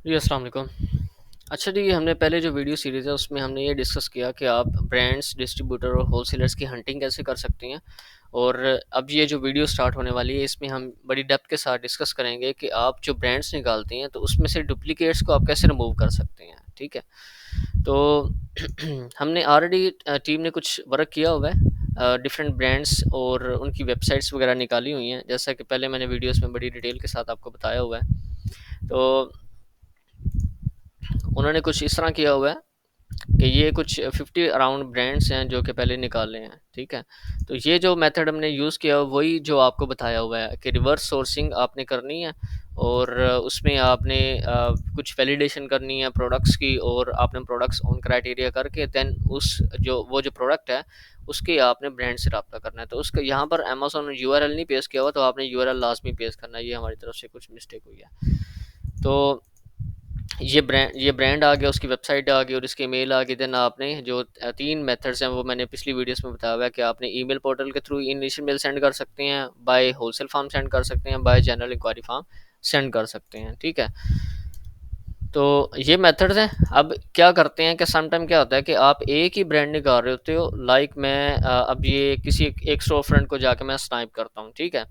जी, अस्सलाम वालेकुम। अच्छा जी, हमने पहले जो वीडियो सीरीज़ है उसमें हमने ये डिस्कस किया कि आप ब्रांड्स, डिस्ट्रीब्यूटर और होलसेलर्स की हंटिंग कैसे कर सकती हैं। और अब ये जो वीडियो स्टार्ट होने वाली है इसमें हम बड़ी डेप्थ के साथ डिस्कस करेंगे कि आप जो ब्रांड्स निकालती हैं तो उसमें से डुप्लिकेट्स को आप कैसे रिमूव कर सकते हैं, ठीक है? तो हमने ऑलरेडी टीम ने कुछ वर्क किया हुआ है, डिफरेंट ब्रांड्स और उनकी वेबसाइट्स वगैरह निकाली हुई हैं, जैसा कि पहले मैंने वीडियोज़ में बड़ी डिटेल के साथ आपको बताया हुआ है। तो उन्होंने कुछ इस तरह किया हुआ है कि ये कुछ 50 अराउंड ब्रांड्स हैं जो कि पहले निकाले हैं, ठीक है? तो ये जो मेथड हमने यूज़ किया वही जो आपको बताया हुआ है कि रिवर्स सोर्सिंग आपने करनी है और उसमें आपने कुछ वैलिडेशन करनी है प्रोडक्ट्स की और आपने प्रोडक्ट्स ऑन क्राइटेरिया करके देन उस जो प्रोडक्ट है उसके आपने ब्रांड से रब्ता करना है। तो उसका यहाँ पर अमेज़न ने यूआरएल नहीं पेश किया हुआ, तो आपने यूआरएल लाज़मी पेश करना है। ये हमारी तरफ से कुछ मिस्टेक हुई है। तो ये ब्रांड आ गया, उसकी वेबसाइट आ गई और इसकी ईमेल आ गई। देन आपने जो 3 मेथड्स हैं वो मैंने पिछली वीडियोस में बताया हुआ है कि आपने ईमेल पोर्टल के थ्रू इनिशियल मेल सेंड कर सकते हैं, बाय होलसेल फॉर्म सेंड कर सकते हैं, by general enquiry form send कर सकते हैं, ठीक है? तो ये मेथड्स हैं। अब क्या करते हैं कि सम टाइम क्या होता है कि आप एक ही ब्रांड निकाल रहे होते हो, लाइक मैं अब ये किसी एक स्टोर फ्रंट को जाके मैं स्नाइप करता हूँ, ठीक है?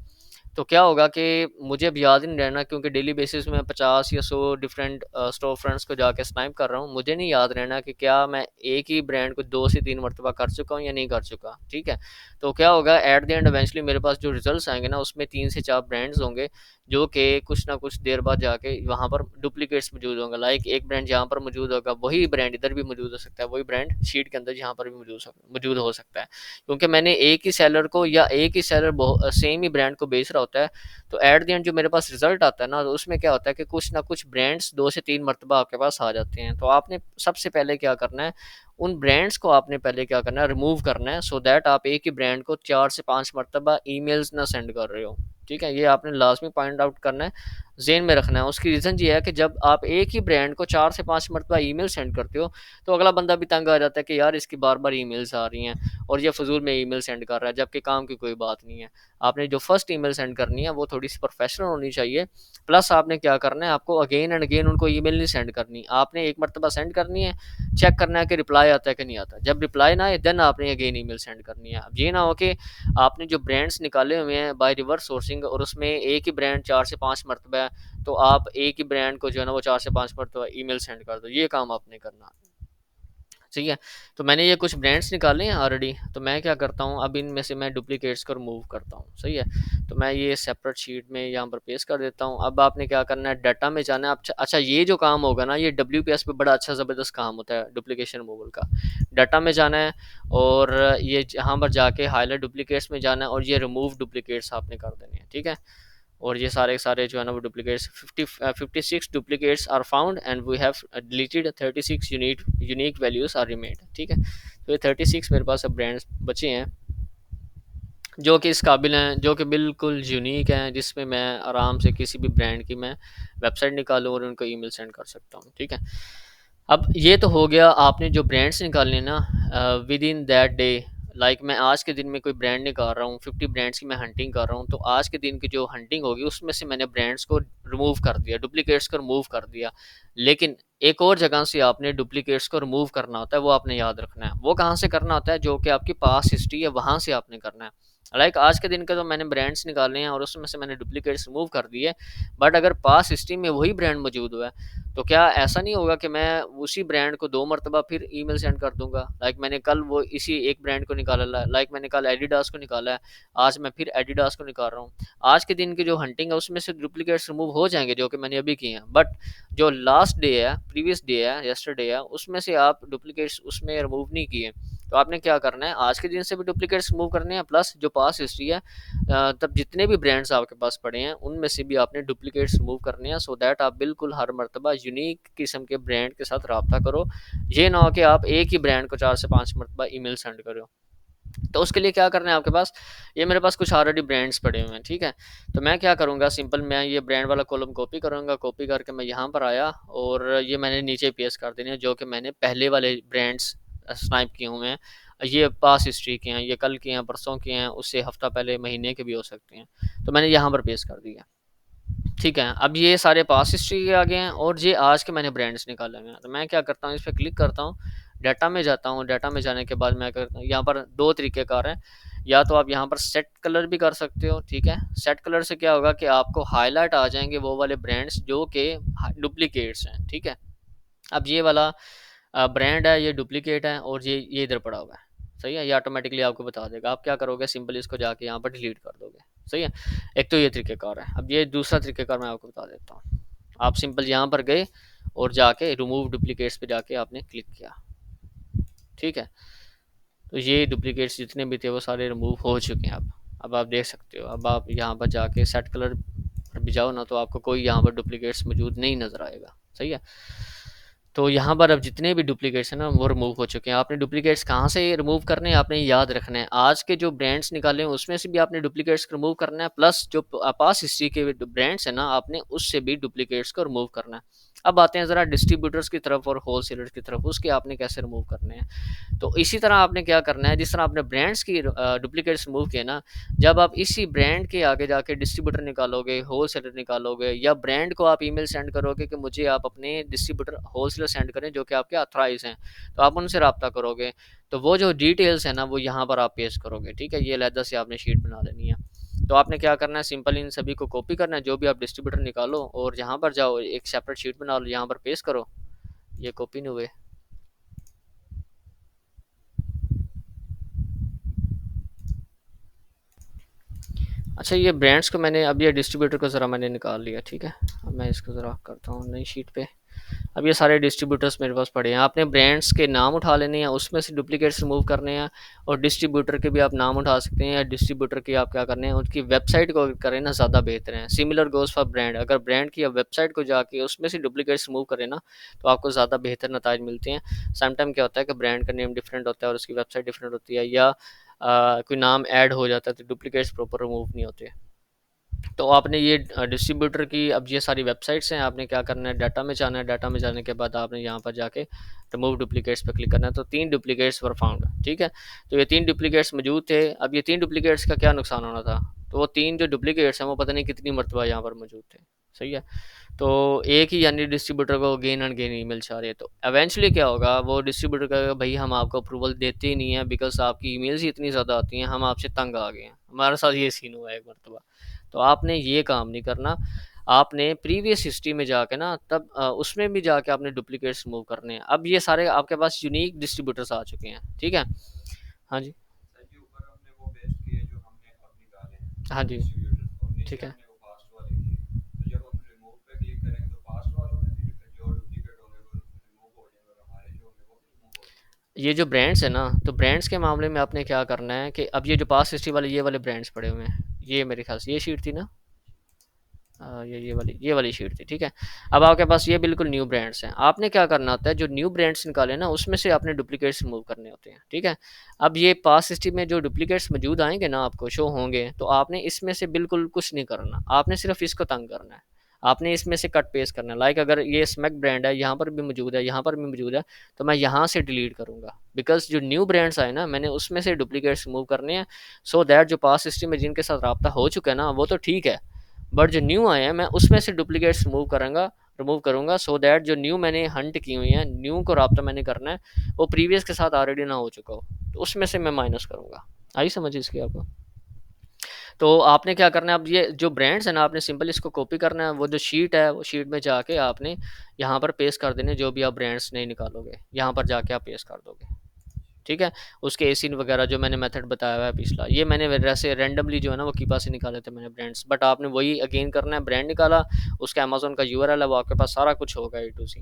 तो क्या होगा कि मुझे अब याद ही नहीं रहना, क्योंकि डेली बेसिस में 50 या 100 डिफरेंट स्टोर फ्रंट्स को जाके स्नाइप कर रहा हूँ। मुझे नहीं याद रहना कि क्या मैं एक ही ब्रांड को 2 से 3 मरतबा कर चुका हूँ या नहीं कर चुका, ठीक है? तो क्या होगा एट द एंड इवेंचुअली मेरे पास जो रिजल्ट्स आएँगे ना उसमें 3 से 4 ब्रांड्स होंगे जो कि कुछ ना कुछ देर बाद जाके वहाँ पर डुप्लीकेट्स मौजूद होंगे। लाइक एक ब्रांड जहाँ पर मौजूद होगा वही ब्रांड इधर भी मौजूद हो सकता है, वही ब्रांड शीट के अंदर यहाँ पर भी मौजूद हो सकता है। क्योंकि मैंने एक ही सेलर को या एक ही सेलर सेम ही ब्रांड को बेच रहा होता है, तो एट द एंड जो मेरे पास रिजल्ट आता है ना तो उसमें क्या होता है कि कुछ ना कुछ ब्रांड्स 2 से 3 मरतबा आपके पास आ जाते हैं। तो आपने सबसे पहले क्या करना है, उन ब्रांड्स को आपने पहले क्या करना है, रिमूव करना है, सो दैट आप एक ही ब्रांड को 4 से 5 मरतबा ईमेल्स ना सेंड कर रहे हो, ठीक है? ये आपने लाजमी पॉइंट आउट करना है, ज़हन में रखना है। उसकी रीज़न ये है कि जब आप एक ही ब्रांड को 4 से 5 मरतबा ईमेल सेंड करते हो, तो अगला बंदा भी तंग आ जाता है कि यार इसकी बार-बार ईमेल्स आ रही हैं और ये फ़िज़ूल में ईमेल सेंड कर रहा है, जबकि काम की कोई बात नहीं है। आपने जो फर्स्ट ईमेल सेंड करनी है वो थोड़ी सी प्रोफेशनल होनी चाहिए। प्लस आपने क्या करना है, आपको अगेन एंड अगेन उनको ईमेल नहीं सेंड करनी, आपने एक मरतबा सेंड करनी है, चेक करना है कि रिप्लाई आता है कि नहीं आता। जब रिप्लाई ना आए देन आपने अगेन ईमेल सेंड करनी है। अब ये ना हो कि आपने जो ब्रांड्स निकाले हुए हैं बाय रिवर्स सोर्सिंग और उसमें एक ही ब्रांड 4 से 5 मरतबा है, तो आप एक ही ब्रांड को जो है ना वो 4 से 5 मरतबा ईमेल सेंड कर दो। ये काम आपने करना। ठीक है? तो मैंने ये कुछ ब्रांड्स निकाले हैं ऑलरेडी, तो मैं क्या करता हूँ अब इनमें से मैं डुप्लीकेट्स को रिमूव करता हूँ, सही है? तो मैं ये सेपरेट शीट में यहाँ पर पेस्ट कर देता हूँ। अब आपने क्या करना है, डाटा में जाना है। अच्छा ये जो काम होगा ना ये डब्ल्यूपीएस पे बड़ा अच्छा ज़बरदस्त काम होता है डुप्लीकेशन रिमूवल का। डाटा में जाना है और ये यहाँ पर जाके हाइलाइट डुप्लीकेट्स में जाना है और ये रिमूव डुप्लीकेट्स आपने कर देने हैं, ठीक है? और ये सारे के सारे जो है ना वो duplicates 56 duplicates are found and we have deleted 36 unique values are remained, ठीक है? तो ये 36 मेरे पास अब ब्रांड्स बचे हैं जो कि इस काबिल हैं, जो कि बिल्कुल यूनिक हैं, जिसमें मैं आराम से किसी भी ब्रांड की मैं वेबसाइट निकालूँ और उनको ईमेल सेंड कर सकता हूँ, ठीक है? अब ये तो हो गया आपने जो ब्रांड्स निकालने ना with in that day. Like मैं आज के दिन में कोई ब्रांड निकाल रहा हूँ, 50 ब्रांड्स की मैं हंटिंग कर रहा हूँ, तो आज के दिन की जो हंटिंग होगी उसमें से मैंने ब्रांड्स को रिमूव कर दिया, डुप्लीकेट्स को रिमूव कर दिया। लेकिन एक और जगह से आपने डुप्लीकेट्स को रिमूव करना होता है, वो आपने याद रखना है। वो कहाँ से करना होता है, जो कि आपकी पास हिस्ट्री है वहाँ से आपने करना है। लाइक आज के दिन के तो मैंने ब्रांड्स निकाले हैं और उसमें से मैंने डुप्लीकेट्स रिमूव कर दिए, बट अगर पास हिस्ट्री में वही ब्रांड मौजूद हुआ है तो क्या ऐसा नहीं होगा कि मैं उसी ब्रांड को 2 मरतबा फिर ईमेल सेंड कर दूँगा? लाइक मैंने कल वो इसी एक ब्रांड को निकाला, लाइक मैंने कल एडिडास को निकाला है, आज मैं फिर एडिडास को निकाल रहा हूँ। आज के दिन की जो हंटिंग है उसमें से डुप्लीकेट्स रिमूव हो जाएँगे जो कि मैंने अभी किए हैं। बट जो लास्ट डे है, प्रीवियस डे है, यस्टरडे है, उसमें से आप डुप्लीकेट्स उसमें रिमूव नहीं किए। तो आपने क्या करना है, आज के दिन से भी डुप्लीकेट्स रिमूव करने हैं, प्लस जो पास्ट हिस्ट्री है तब जितने भी ब्रांड्स आपके पास पड़े हैं उनमें से भी आपने डुप्लीकेट्स रिमूव करने हैं, सो दैट आप बिल्कुल हर मरतबा यूनिक किस्म के ब्रांड के साथ रब्ता करो। ये ना हो कि आप एक ही ब्रांड को 4 से 5 मरतबा ईमेल सेंड करो। तो उसके लिए क्या करना है आपके पास, ये मेरे पास कुछ ऑलरेडी ब्रांड्स पड़े हुए हैं, ठीक है? तो मैं क्या करूँगा, सिंपल मैं ये ब्रांड वाला कॉलम कॉपी करूँगा, कॉपी करके मैं यहाँ पर आया और ये मैंने नीचे पेस्ट कर देने हैं जो कि मैंने पहले वाले ब्रांड्स स्नाइप किए हुए हैं। ये पास हिस्ट्री के हैं, ये कल के हैं, परसों के हैं, उससे हफ्ता पहले, महीने के भी हो सकते हैं। तो मैंने यहाँ पर पेस्ट कर दिया। ठीक है, अब ये सारे पास हिस्ट्री के आ गए हैं और ये आज के मैंने ब्रांड्स निकाले हुए हैं। तो मैं क्या करता हूँ, इस पे क्लिक करता हूँ, डाटा में जाता हूँ, डाटा में जाने के बाद मैं करता हूँ, यहाँ पर 2 तरीक़ेकार हैं। या तो आप यहाँ पर सेट कलर भी कर सकते हो, ठीक है? सेट कलर से क्या होगा कि आपको हाइलाइट आ जाएँगे वो वाले ब्रांड्स जो कि डुप्लीकेट्स हैं, ठीक है? अब ये वाला ब्रांड है, ये डुप्लीकेट है और ये इधर पड़ा हुआ है, सही है? ये ऑटोमेटिकली आपको बता देगा। आप क्या करोगे, सिंपली इसको जाके यहाँ पर डिलीट कर दोगे, सही है? एक तो ये तरीक़ेकार है। अब ये दूसरा तरीक़ेकार मैं आपको बता देता हूँ। आप सिंपल यहाँ पर गए और जाके रिमूव डुप्लीकेट्स पे जाके आपने क्लिक किया, ठीक है? तो ये डुप्लीकेट्स जितने भी थे वो सारे रिमूव हो चुके हैं अब आप देख सकते हो। अब आप यहाँ पर जाके सेट कलर पर भी जाओ ना, तो आपको कोई यहाँ पर डुप्लीकेट्स मौजूद नहीं नज़र आएगा, सही है? तो यहाँ पर अब जितने भी डुप्लीकेट्स हैं ना वो रिमूव हो चुके हैं। आपने डुप्लीकेट्स कहाँ से रिमूव करने हैं, आपने याद रखना है। आज के जो ब्रांड्स निकाले हैं उसमें से भी आपने डुप्लीकेट्स रिमूव करना है, प्लस जो पास हिस्ट्री के ब्रांड्स हैं ना, आपने उससे भी डुप्लीकेट्स को रिमूव करना है। अब आते हैं ज़रा डिस्ट्रीब्यूटर्स की तरफ और होलसेलर्स की तरफ, उसके आपने कैसे रिमूव करने हैं। तो इसी तरह आपने क्या करना है, जिस तरह आपने ब्रांड्स की डुप्लीकेट्स रिमूव किए ना, जब आप इसी ब्रांड के आगे जाके डिस्ट्रीब्यूटर निकालोगे, होलसेलर निकालोगे, या ब्रांड को आप ईमेल सेंड करोगे कि मुझे आप अपने डिस्ट्रीब्यूटर होलसेलर सेंड करें जो कि आपके ऑथराइज हैं, तो आप उनसे रब्ता करोगे, तो वो जो डिटेल्स है ना वो यहाँ पर आप पेस्ट करोगे, ठीक है? ये अलहदा से आपने शीट बना लेनी है। तो आपने क्या करना है, सिंपल इन सभी को कॉपी करना है, जो भी आप डिस्ट्रीब्यूटर निकालो और यहाँ पर जाओ, एक सेपरेट शीट बना लो, यहाँ पर पेस्ट करो। ये कॉपी नहीं हुए, अच्छा ये ब्रांड्स को मैंने, अब ये डिस्ट्रीब्यूटर को ज़रा मैंने निकाल लिया, ठीक है? अब मैं इसको ज़रा करता हूँ नई शीट पे। अब ये सारे डिस्ट्रीब्यूटर्स मेरे पास पड़े हैं। आपने ब्रांड्स के नाम उठा लेने हैं, उसमें से डुप्लीकेट्स रिमूव करने हैं, और डिस्ट्रीब्यूटर के भी आप नाम उठा सकते हैं, या डिस्ट्रीब्यूटर की आप क्या करने हैं, उनकी वेबसाइट को करें ना, ज़्यादा बेहतर है। सिमिलर गोज़ फॉर ब्रांड, अगर ब्रांड की आप वेबसाइट को जाके उसमें से डुप्लीकेट्स रिमूव करें ना, तो आपको ज़्यादा बेहतर नताइज मिलते हैं। समटाइम क्या होता है कि ब्रांड का नेम डिफरेंट होता है और उसकी वेबसाइट डिफरेंट होती है, या कोई नाम ऐड हो जाता है तो डुप्लीकेट्स प्रॉपर रिमूव नहीं होते। तो आपने ये डिस्ट्रीब्यूटर की, अब ये सारी वेबसाइट्स हैं, आपने क्या करना है, डाटा में जाना है, डाटा में जाने के बाद आपने यहाँ पर जाके रिमूव डुप्लीकेट्स पर क्लिक करना है। तो 3 डुप्लीकेट्स वर फाउंड, ठीक है? तो ये 3 डुप्लीकेट्स मौजूद थे। अब ये 3 डुप्लीकेट्स का क्या नुकसान होना था, तो वो 3 जो डुप्लीकेट्स हैं वो पता नहीं कितनी मरतबा यहाँ पर मौजूद थे, सही है? तो एक ही यानी डिस्ट्रीब्यूटर को गेन एंड गेन ईमेल जा रही है, तो एवेंचुअली क्या होगा, वो डिस्ट्रीब्यूटर कहेगा भाई हम आपको अप्रूवल देते ही नहीं है, बिकॉज आपकी ईमेल्स ही इतनी ज़्यादा आती हैं, हम आपसे तंग आ गए हैं। हमारे साथ ये सीन हुआ है एक मरतबा। तो आपने ये काम नहीं करना, आपने प्रीवियस हिस्ट्री में जाके ना, तब उसमें भी जाके आपने डुप्लीकेट्स रिमूव करने हैं। अब ये सारे आपके पास यूनिक डिस्ट्रीब्यूटर्स आ चुके हैं, ठीक है? हाँ जी, हाँ जी, ठीक है। ये जो ब्रांड्स है ना, तो ब्रांड्स के मामले में आपने क्या करना है कि अब ये जो पास हिस्ट्री वाले ये वाले ब्रांड्स पड़े हुए हैं, ये मेरे ख्याल से ये शीट थी ना, ये वाली शीट थी, ठीक है? अब आपके पास ये बिल्कुल न्यू ब्रांड्स हैं। आपने क्या करना होता है, जो न्यू ब्रांड्स निकाले ना उसमें से आपने डुप्लीकेट्स रिमूव करने होते हैं, ठीक है? अब ये पास हिस्ट्री में जो डुप्लीकेट्स मौजूद आएंगे ना, आपको शो होंगे, तो आपने इसमें से बिल्कुल कुछ नहीं करना, आपने सिर्फ इसको तंग करना है। आपने इसमें से कट पेस्ट करना है। लाइक अगर ये स्मैक ब्रांड है, यहाँ पर भी मौजूद है, यहाँ पर भी मौजूद है, तो मैं यहाँ से डिलीट करूँगा, बिकॉज जो न्यू ब्रांड्स आए ना, मैंने उसमें से डुप्लीकेट्स रिमूव करने हैं, सो दैट जो पास हिस्ट्री में जिनके साथ रब्ता हो चुका है ना वो तो ठीक है, बट जो न्यू आए हैं मैं उसमें से डुप्लीकेट्स रिमूव करूँगा, सो दैट जो न्यू मैंने हंट की हुई हैं, न्यू को रब्ता मैंने करना है, वो प्रीवियस के साथ ऑलरेडी ना हो चुका हो, तो उसमें से मैं माइनस करूँगा। आई समझ इसकी आपको? तो आपने क्या करना है, अब ये जो ब्रांड्स है ना, आपने सिंपल इसको कॉपी करना है, वो जो शीट है वो शीट में जाके आपने यहाँ पर पेस्ट कर देने, जो भी आप ब्रांड्स नहीं निकालोगे यहाँ पर जाके आप पेस्ट कर दोगे, ठीक है? उसके एसिन वगैरह जो मैंने मेथड बताया हुआ है पिछला, ये मैंने वैसे रैंडमली जो है ना वो कीपा से निकाले थे मैंने ब्रांड्स, बट आपने वही अगेन करना है, ब्रांड निकाला, उसका अमेजोन का यूआरएल है, वो आपके पास सारा कुछ होगा ए टू सी,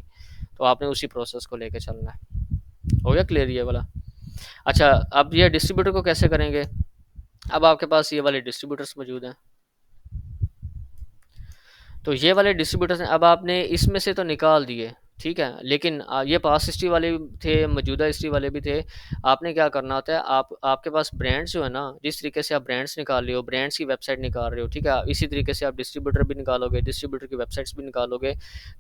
तो आपने उसी प्रोसेस को लेके चलना है। हो गया क्लियर ये वाला? अच्छा, अब ये डिस्ट्रीब्यूटर को कैसे करेंगे? अब आपके पास ये वाले डिस्ट्रीब्यूटर्स मौजूद हैं, तो ये वाले डिस्ट्रीब्यूटर्स हैं, अब आपने इसमें से तो निकाल दिए, ठीक है? लेकिन ये पास्ट हिस्ट्री वाले भी थे, मौजूदा हिस्ट्री वाले भी थे। आपने क्या करना होता है, आप आपके पास ब्रांड्स जो है ना, जिस तरीके से आप ब्रांड्स निकाल रहे हो, ब्रांड्स की वेबसाइट निकाल रहे हो, ठीक है? इसी तरीके से आप डिस्ट्रीब्यूटर भी निकालोगे, डिस्ट्रीब्यूटर की वेबसाइट्स भी निकालोगे।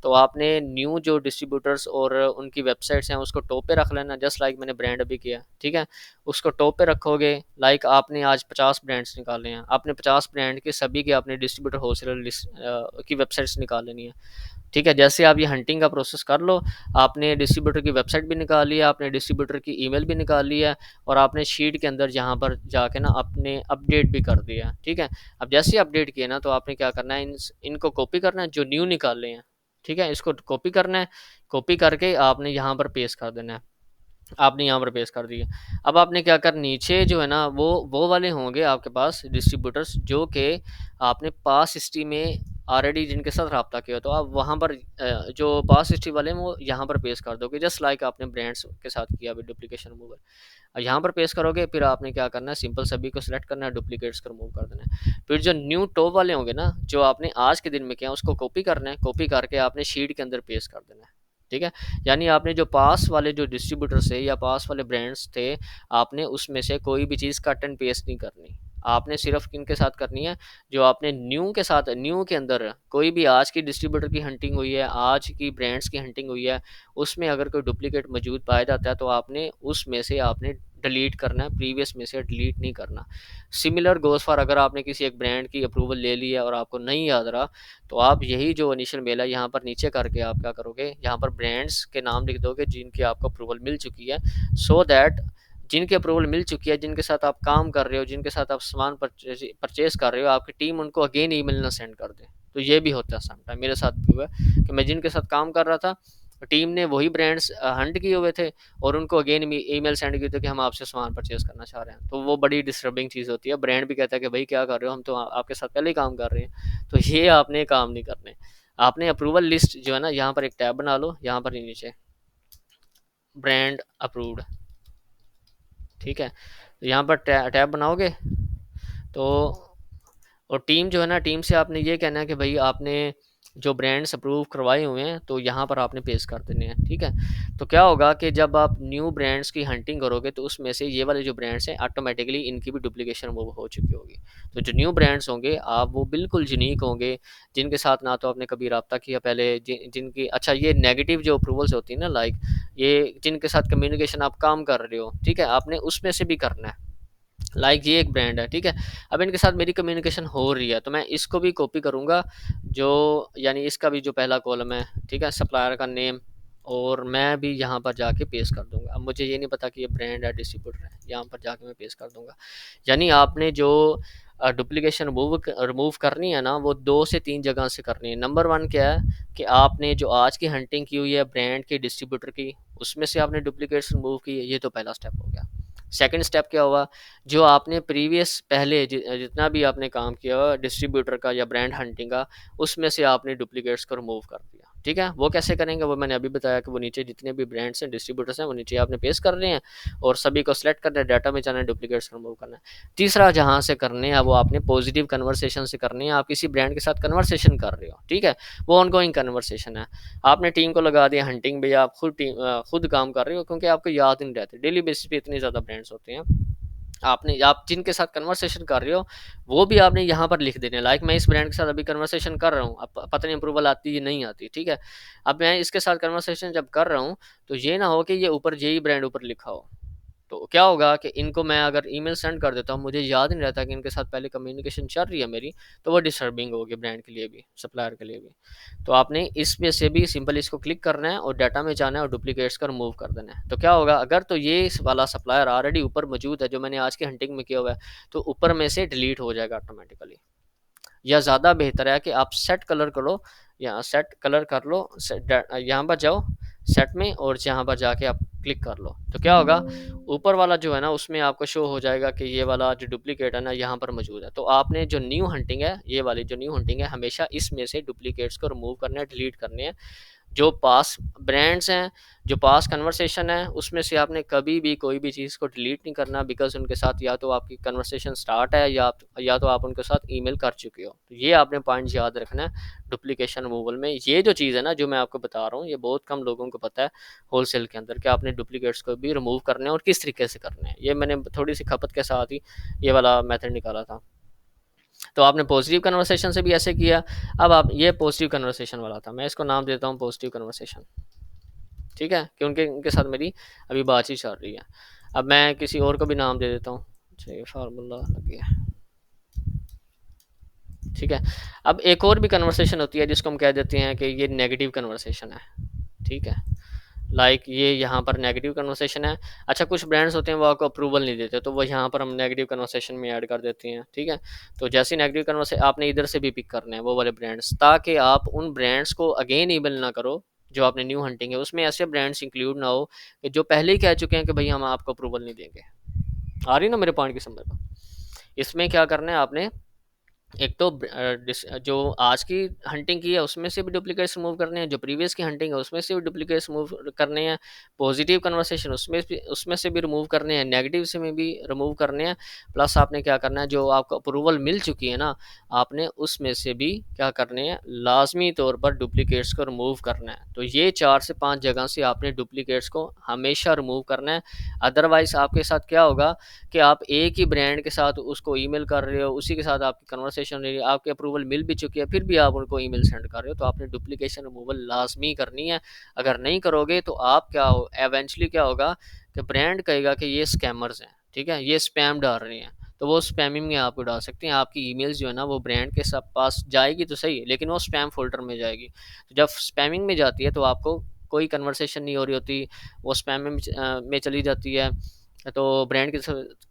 तो आपने न्यू जो डिस्ट्रीब्यूटर्स और उनकी वेबसाइट्स हैं, उसको टॉप पे रख लेना, जस्ट लाइक मैंने ब्रांड अभी किया, ठीक है? उसको टॉप पे रखोगे, लाइक आपने आज 50 ब्रांड्स निकाले हैं, आपने 50 ब्रांड के सभी के आपने डिस्ट्रीब्यूटर होलसेलर लिस्ट की वेबसाइट्स निकाल लेनी है। ठीक है, जैसे आप ये हंटिंग का प्रोसेस कर लो, आपने डिस्ट्रीब्यूटर की वेबसाइट भी निकाल लिया, आपने डिस्ट्रीब्यूटर की ईमेल भी निकाल लिया है, और आपने शीट के अंदर यहाँ पर जाके ना आपने अपडेट भी कर दिया, ठीक है? अब जैसे ही अपडेट किया ना, तो आपने क्या करना है, इनको कॉपी करना है, जो न्यू निकाले हैं, ठीक है? इसको कॉपी करना है, कॉपी करके आपने यहाँ पर पेस्ट कर देना है। आपने यहाँ पर पेस्ट कर दिए। अब आपने क्या कर, नीचे जो है ना, वो वाले होंगे आपके पास डिस्ट्रीब्यूटर्स, जो कि आपने पास हिस्ट्री में ऑलरेडी जिनके साथ रब्ता किया, तो आप वहाँ पर जो पास हिस्ट्री वाले हैं वो यहाँ पर पेस्ट कर दोगे, जस्ट लाइक आपने ब्रांड्स के साथ किया अभी डुप्लीकेशन रिमूवल। यहाँ पर पेस्ट करोगे, फिर आपने क्या करना है, सिंपल सभी को सिलेक्ट करना है, डुप्लीकेट्स को रिमूव कर देना है। फिर जो न्यू टॉप वाले होंगे ना, जो आपने आज के दिन में किया, उसको कॉपी करना है, कॉपी करके आपने शीट के अंदर पेस्ट कर देना है, ठीक है? यानी आपने जो पास वाले जो डिस्ट्रीब्यूटर्स थे या पास वाले ब्रांड्स थे, आपने उसमें से कोई भी चीज़ कट एंड पेस्ट नहीं करनी। आपने सिर्फ किनके साथ करनी है, जो आपने न्यू के साथ, न्यू के अंदर कोई भी आज की डिस्ट्रीब्यूटर की हंटिंग हुई है, आज की ब्रांड्स की हंटिंग हुई है, उसमें अगर कोई डुप्लीकेट मौजूद पाया जाता है, तो आपने उसमें से आपने डिलीट करना है, प्रीवियस में से डिलीट नहीं करना। सिमिलर गोज़ फॉर, अगर आपने किसी एक ब्रांड की अप्रूवल ले ली है और आपको नहीं याद रहा, तो आप यही जो इनिशियल मेल है, यहाँ पर नीचे करके आप क्या करोगे, यहाँ पर ब्रांड्स के नाम लिख दोगे जिनकी आपको अप्रूवल मिल चुकी है, सो दैट जिनकी अप्रूवल मिल चुकी है, जिनके साथ आप काम कर रहे हो, जिनके साथ आप सामान परचेज कर रहे हो, आपकी टीम उनको अगेन ईमेल ना सेंड कर दे। तो ये भी होता है समटाइम, मेरे साथ भी हुआ है कि मैं जिनके साथ काम कर रहा था, टीम ने वही ब्रांड्स हंट किए हुए थे, और उनको अगेन ईमेल सेंड की थी कि हम आपसे सामान परचेज करना चाह रहे हैं। तो वो बड़ी डिस्टर्बिंग चीज़ होती है। ब्रांड भी कहता है कि भाई क्या कर रहे हो, हम तो आपके साथ पहले ही काम कर रहे हैं। तो ये आपने काम नहीं करने। आपने अप्रूवल लिस्ट जो है ना, यहाँ पर एक टैब बना लो, यहाँ पर ही नीचे ब्रांड अप्रूव्ड, ठीक है? तो यहाँ पर टैब बनाओगे, तो और टीम जो है ना, टीम से आपने ये कहना है कि भाई आपने जो ब्रांड्स अप्रूव करवाए हुए हैं, तो यहाँ पर आपने पेस्ट कर देने हैं, ठीक है? तो क्या होगा कि जब आप न्यू ब्रांड्स की हंटिंग करोगे, तो उसमें से ये वाले जो ब्रांड्स हैं, ऑटोमेटिकली इनकी भी डुप्लीकेशन वो हो चुकी होगी। तो जो न्यू ब्रांड्स होंगे, आप वो बिल्कुल यूनिक होंगे, जिनके साथ ना तो आपने कभी रब्ता किया पहले, जिनकी, अच्छा, ये नेगेटिव जो अप्रूवल्स होती है ना, लाइक ये जिनके साथ कम्युनिकेशन आप काम कर रहे हो, ठीक है? आपने उसमें से भी करना है। लाइक ये एक ब्रांड है, ठीक है? अब इनके साथ मेरी कम्युनिकेशन हो रही है, तो मैं इसको भी कॉपी करूँगा, जो यानी इसका भी जो पहला कॉलम है, ठीक है? सप्लायर का नेम, और मैं भी यहाँ पर जाके पेस्ट कर दूँगा। अब मुझे ये नहीं पता कि ये ब्रांड है, डिस्ट्रीब्यूटर है, यहाँ पर जाके मैं पेस्ट कर दूँगा। यानी आपने जो डुप्लीकेशन रिमूव करनी है ना, वो 2 से 3 जगह से करनी है। नंबर 1 क्या है कि आपने जो आज की हंटिंग की हुई है ब्रांड की, डिस्ट्रीब्यूटर की, उसमें से आपने डुप्लीकेट्स रिमूव की है, ये तो पहला स्टेप हो गया। सेकंड स्टेप क्या हुआ, जो आपने प्रीवियस पहले जितना भी आपने काम किया हुआ डिस्ट्रीब्यूटर का या ब्रांड हंटिंग का, उसमें से आपने डुप्लीकेट्स को रिमूव कर दिया, ठीक है? वो कैसे करेंगे, वो मैंने अभी बताया कि वो नीचे जितने भी ब्रांड्स हैं, डिस्ट्रीब्यूटर्स हैं, वो नीचे आपने पेस्ट कर रहे हैं, और सभी को सेलेक्ट करना है, डाटा में जाना है, डुप्लीकेट्स रिमूव करना है। तीसरा जहाँ से करने हैं, वो आपने पॉजिटिव कन्वर्सेशन से करनी है। आप किसी ब्रांड के साथ कन्वर्सेशन कर रहे हो, ठीक है? वो ऑनगोइंग कन्वर्सेशन है। आपने टीम को लगा दिया हंटिंग पे, या आप खुद काम कर रहे हो, क्योंकि आपको याद नहीं रहते, डेली बेसिस पे इतने ज़्यादा ब्रांड्स होते हैं। आपने, आप जिनके साथ कन्वर्सेशन कर रहे हो, वो भी आपने यहाँ पर लिख देने, लाइक मैं इस ब्रांड के साथ अभी कन्वर्सेशन कर रहा हूँ, अब पता नहीं अप्रूवल आती है नहीं आती, ठीक है? अब मैं इसके साथ कन्वर्सेशन जब कर रहा हूँ, तो ये ना हो कि ये ऊपर जेई ब्रांड ऊपर लिखा हो। तो क्या होगा कि इनको मैं अगर ईमेल सेंड कर देता हूँ, मुझे याद नहीं रहता कि इनके साथ पहले कम्युनिकेशन चल रही है मेरी, तो वो डिस्टर्बिंग होगी ब्रांड के लिए भी, सप्लायर के लिए भी। तो आपने इसमें से भी सिंपल इसको क्लिक करना है, और डाटा में जाना है, और डुप्लीकेट्स का रिमूव कर देना है। तो क्या होगा, अगर तो ये इस वाला सप्लायर ऑलरेडी ऊपर मौजूद है, जो मैंने आज की हंटिंग में किया हुआ है, तो ऊपर में से डिलीट हो जाएगा ऑटोमेटिकली। या ज़्यादा बेहतर है कि आप सेट कलर करो, या सेट कलर कर लो, यहाँ पर जाओ सेट में, और यहाँ पर जाके आप क्लिक कर लो। तो क्या होगा, ऊपर वाला जो है ना, उसमें आपको शो हो जाएगा कि ये वाला जो डुप्लीकेट है ना, यहाँ पर मौजूद है। तो आपने जो न्यू हंटिंग है, ये वाली जो न्यू हंटिंग है, हमेशा इसमें से डुप्लीकेट्स को रिमूव करना है, डिलीट करने हैं। जो पास ब्रांड्स हैं, जो पास कन्वर्सेशन है, उसमें से आपने कभी भी कोई भी चीज़ को डिलीट नहीं करना, बिकॉज़ उनके साथ या तो आपकी कन्वर्सेशन स्टार्ट है या तो आप उनके साथ ईमेल कर चुके हो। तो ये आपने पॉइंट्स याद रखना है डुप्लीकेशन रिमूवल में। ये जो चीज़ है ना जो मैं आपको बता रहा हूँ, ये बहुत कम लोगों को पता है होलसेल के अंदर कि आपने डुप्लीकेट्स को भी रिमूव करने हैं और किस तरीके से करने हैं। ये मैंने थोड़ी-सी खपत के साथ ही ये वाला मेथड निकाला था। तो आपने पॉजिटिव कन्वर्सेशन से भी ऐसे किया। अब आप ये पॉजिटिव कन्वर्सेशन वाला था, मैं इसको नाम देता हूँ पॉजिटिव कन्वर्सेशन, ठीक है, कि उनके उनके साथ मेरी अभी बातचीत चल रही है। अब मैं किसी और को भी नाम दे देता हूँ, चलिए फार्मूला लग गया, ठीक है। अब एक और भी कन्वर्सेशन होती है जिसको हम कह देते हैं कि ये नेगेटिव कन्वर्सेशन है, ठीक है। लाइक ये यहाँ पर नेगेटिव कन्वर्सेशन है। अच्छा, कुछ ब्रांड्स होते हैं वो आपको अप्रूवल नहीं देते, तो वो यहाँ पर हम नेगेटिव कन्वर्सेशन में ऐड कर देते हैं, ठीक है। तो जैसे नेगेटिव कन्वर्सेशन आपने इधर से भी पिक करने हैं वो वाले ब्रांड्स, ताकि आप उन ब्रांड्स को अगेन ईमेल ना करो जो आपने न्यू हंटिंग है उसमें ऐसे ब्रांड्स इंक्लूड ना हो कि जो पहले ही कह चुके हैं कि भाई हम आपको अप्रूवल नहीं देंगे। आ रही ना मेरे पॉइंट की समझ में? इसमें क्या करना है आपने, एक तो जो आज की हंटिंग की है उसमें से भी डुप्लीकेट्स रिमूव करने हैं, जो प्रीवियस की हंटिंग है उसमें से भी डुप्लीकेट्स रिमूव करने हैं, पॉजिटिव कन्वर्सेशन उसमें से भी रिमूव करने हैं, नेगेटिव से में भी रिमूव करने हैं। प्लस आपने क्या करना है, जो आपको अप्रूवल मिल चुकी है ना, आपने उसमें से भी क्या करने हैं, लाजमी तौर पर डुप्लीकेट्स को रिमूव करना है। तो ये 4 से 5 जगह से आपने डुप्लीकेट्स को हमेशा रिमूव करना है। अदरवाइज़ आपके साथ क्या होगा कि आप एक ही ब्रांड के साथ उसको ईमेल कर रहे हो, उसी के साथ आपकी कन्वर्सेशन रही है, आपकी अप्रूवल मिल भी चुकी है, फिर भी आप उनको ईमेल सेंड कर रहे हो, तो आपने डुप्लीकेशन रिमूवल लाज़मी करनी है। अगर नहीं करोगे तो आप क्या हो इवेंचुअली क्या होगा कि ब्रांड कहेगा कि ये स्कैमर्स हैं, ठीक है, ये स्पैम डाल रहे हैं, तो वो स्पैमिंग में आपको डाल सकते हैं। आपकी ईमेल्स जो है ना वो ब्रांड के सब पास जाएगी तो सही, लेकिन वो स्पैम फ़ोल्डर में जाएगी। तो जब स्पैमिंग में जाती है तो आपको कोई कन्वर्सेशन नहीं हो रही होती, वो स्पैम में चली जाती है, तो ब्रांड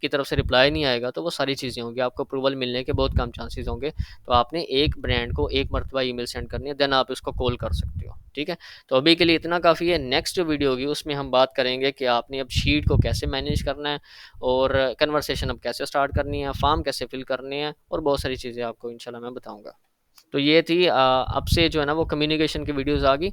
की तरफ से रिप्लाई नहीं आएगा, तो वो सारी चीज़ें होंगी, आपको अप्रूवल मिलने के बहुत कम चांसेस होंगे। तो आपने एक ब्रांड को एक मरतबा ईमेल सेंड करनी है, देन आप उसको कॉल कर सकते हो, ठीक है। तो अभी के लिए इतना काफ़ी है। नेक्स्ट जो वीडियो होगी उसमें हम बात करेंगे कि आपने अब शीट को कैसे मैनेज करना है और कन्वर्सेशन अब कैसे स्टार्ट करनी है, फॉर्म कैसे फिल करने हैं, और बहुत सारी चीज़ें आपको इंशाल्लाह मैं बताऊँगा। तो ये थी अब से जो है ना वो कम्युनिकेशन की वीडियोज़ आ गई।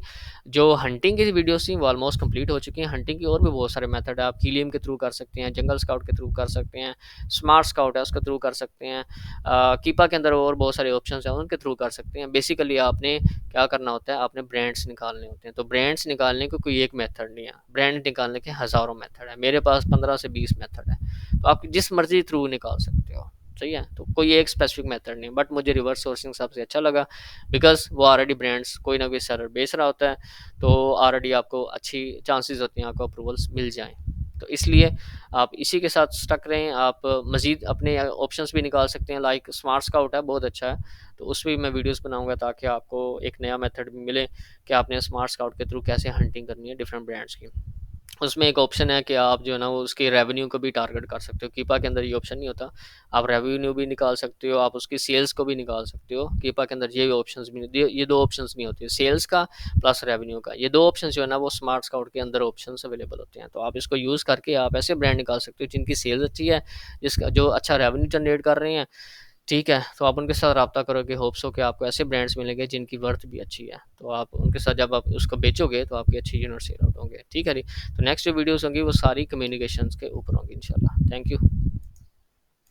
जो हंटिंग की वीडियोज़ थी वो ऑलमोस्ट कंप्लीट हो चुकी हैं। हंटिंग की और भी बहुत सारे मेथड है, आप हीलियम के थ्रू कर सकते हैं, जंगल स्काउट के थ्रू कर सकते हैं, स्मार्ट स्काउट है उसके थ्रू कर सकते हैं, कीपा के अंदर और बहुत सारे ऑप्शंस हैं उनके थ्रू कर सकते हैं। बेसिकली आपने क्या करना होता है, आपने ब्रांड्स निकालने होते हैं। तो ब्रांड्स निकालने को कोई एक मेथड नहीं है, ब्रांड निकालने के हज़ारों मेथड है, मेरे पास 15 से 20 मेथड है, तो आप जिस मर्जी थ्रू निकाल सकते हो, सही है। तो कोई एक स्पेसिफिक मेथड नहीं, बट मुझे रिवर्स सोर्सिंग सबसे अच्छा लगा, बिकॉज वो ऑलरेडी ब्रांड्स कोई ना कोई सेलर बेच रहा होता है, तो ऑलरेडी आपको अच्छी चांसेस होती हैं आपको अप्रूवल्स मिल जाएँ। तो इसलिए आप इसी के साथ स्टक रहें। आप मज़ीद अपने ऑप्शंस भी निकाल सकते हैं, लाइक स्मार्ट स्काउट है, बहुत अच्छा है, तो उस पर भी मैं वीडियोज़ बनाऊँगा ताकि आपको एक नया मेथड मिले कि आपने स्मार्ट स्काउट के थ्रू कैसे हंटिंग करनी है डिफरेंट ब्रांड्स की। उसमें एक ऑप्शन है कि आप जो है ना वो उसके रेवेन्यू को भी टारगेट कर सकते हो। कीपा के अंदर ये ऑप्शन नहीं होता। आप रेवेन्यू भी निकाल सकते हो, आप उसकी सेल्स को भी निकाल सकते हो। कीपा के अंदर ये ऑप्शंस भी ये 2 ऑप्शंस नहीं होते, सेल्स का प्लस रेवेन्यू का। ये 2 ऑप्शंस जो है ना वो स्मार्ट स्काउट के अंदर ऑप्शंस अवेलेबल होते हैं। तो आप इसको यूज़ करके आप ऐसे ब्रांड निकाल सकते हो जिनकी सेल्स अच्छी है, जिसका जो अच्छा रेवेन्यू जनरेट कर रहे हैं, ठीक है। तो आप उनके साथ राब्ता करोगे, होप्स हो कि आपको ऐसे ब्रांड्स मिलेंगे जिनकी वर्थ भी अच्छी है। तो आप उनके साथ जब आप उसको बेचोगे तो आपकी अच्छी यूनिट सेल आउट होंगे, ठीक है जी। तो नेक्स्ट जो वीडियोज़ होंगी वो सारी कम्युनिकेशंस के ऊपर होंगी इंशाल्लाह। Thank you.